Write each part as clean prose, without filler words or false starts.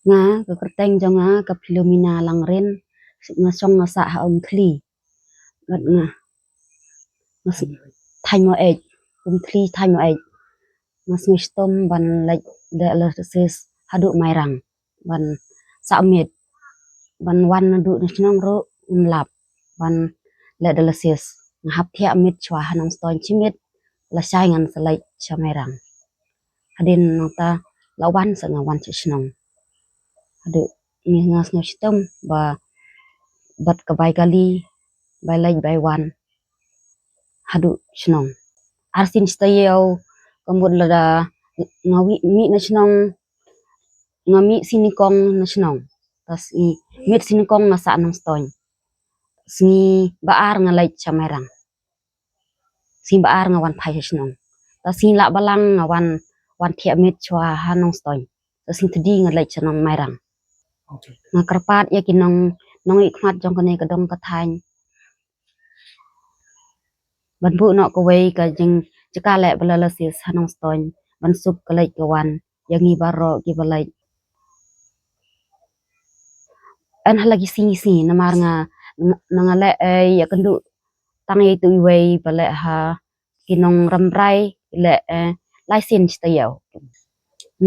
nga ka kerteng jonga ka Philomena langren nga song nga sa ha thli ngat nga thay mo ej thli thay mo ej mas ngistom ban lek de sis hadu mairang ban sa mit ban wan du nisnong ro lap ban le de sis hap thia mit chwa hanang ston chimit la sai ngan salai chamerang hadin nota lawan sa nga wan chisnong hadu ni ngas ngistom ba bat ka bai kali bai lai bai wan hadu chnong arsin stayo kambut lada ngawi mi na chnong ngami sinikong na chnong tas i mit sinikong nga sa nang stoin sni baar nga lai chamerang sin baar nga wan phai chnong tas sin la balang nga wan thia mit chwa hanong stoin tas sin thdi nga lai chanong mairang nga karpat ya kinong nong ik khmat jong kane ka dong ka thain ban bu no ko wei ka jing chaka le balala sis hanong stoin ban sup ka lai ka wan yangi baro ki balai an halagi si namar nga ngale ya kendu tangi tu wei bale ha kinong ramrai le license tayo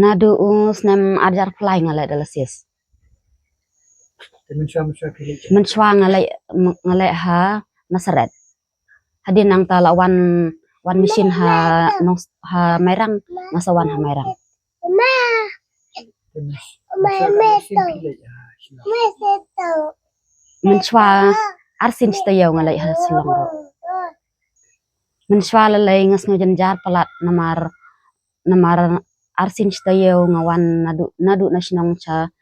nadu snam ajar fly ngale dalasis menchwa ngale ha nasaret hadin nang tala wan mesin ha mairang nasawan ha mairang menchwa arsin tayo ngale ha silong menchwa lalai ngas ngojan jar palat namar arsin tayo ngawan nadu nasionong cha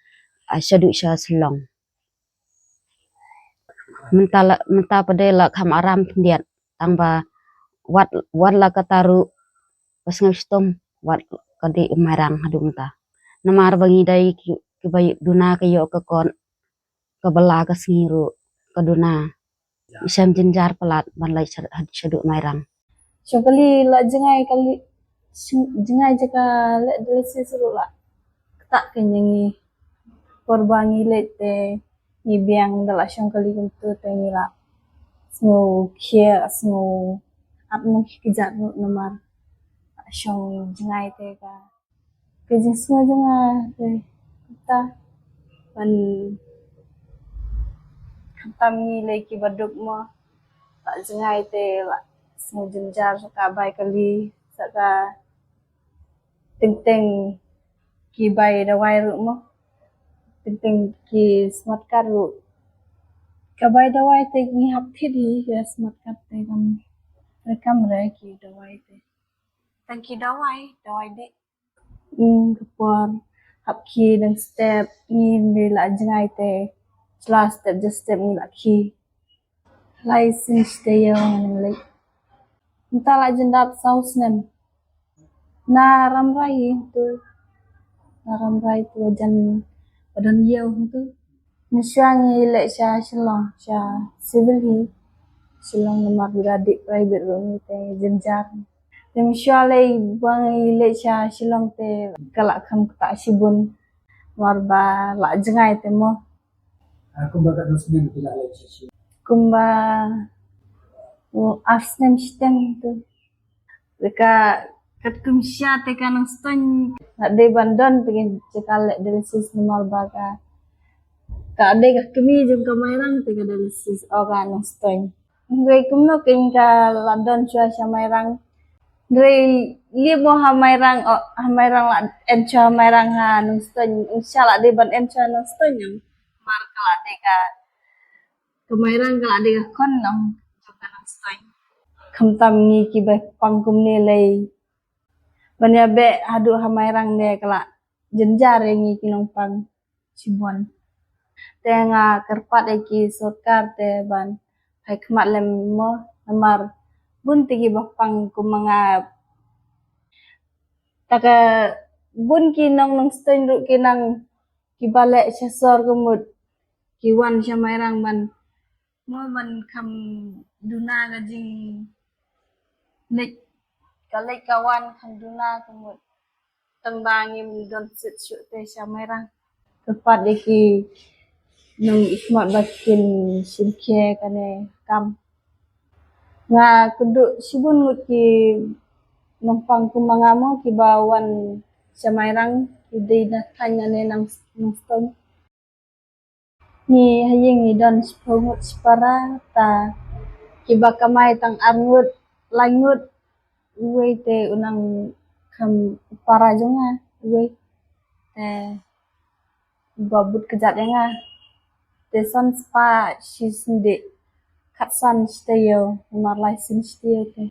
syadu sha silong menta padela kam aram pindiat tangba wat la kataru pas ngistom wat kadi marang hadu menta namar bangi dai ki bayi duna kayo ka kon ka bala ka singiru ka duna isam jenjar pelat ban lai syadu marang so kali la jengai jaka le delisi seru la tak kenyangi korbangi lete ni biang dala syong kali kuntu tengi la snow kia snow atmo kijat namar syong jengai te ka kejing snow jengai te kita ban katam ni leki baduk mo tak jengai te la snow jenjar saka bai kali saka ting ki bai dawai ru mo ting ki smart card ru kabai dawai te ni hap thidi ke smart card te kam rekam re ki dawai te tangki dawai de kapor hap ki dan step ni la jengai te jelas step ni la ki license te yo ngan lai entah la jendap saus nem na ramrai tu jan badan yo tu Misyang ile sya shilong sya civil hi shilong namar beradik private room te jenjar te misyale bang ile sya shilong te kalak kam kata sibun warba la jengai te mo kumba kat muslim tidak le kumba asnem sistem tu deka kat kumsya te kanang ston de bandon pengen cekale dari sis normal baga ka ade ka kemi jung ka mairang te ka dalisis organ stoin ngai kumno king ka London sya mairang ngai libo ha mairang la encha mairang ha nung stoin insya de ban encha nung stoin yang mar kala de ka mairang kala de ka kon nang ka nung stoin kam tam ni ki ba pangkum ne lei banya be hadu ha mairang de kala jenjar ngi kinong pang Cibuan tenga kerpat eki sotkar te ban hai khmat lem mo namar bun tigi bapang kumanga taka bun ki nong stoin ru kinang ki bale sesor kumut ki wan syamairang ban mo ban kam duna gajing nek kalek kawan kam duna kumut tembangi don sit syuk te syamairang tepat iki nung ikmat bakin skincare kane kam nga kudu sibun ngut ki numpang kumangamo ki bawan sa mayrang idi na tanya ne nang ston ni haying ni don spongut spara ta kiba kamay tang arngut langut uwe te unang kam para jonga uwe te babut kejat nga te son spa shisinde katsan steo marlai sin steo te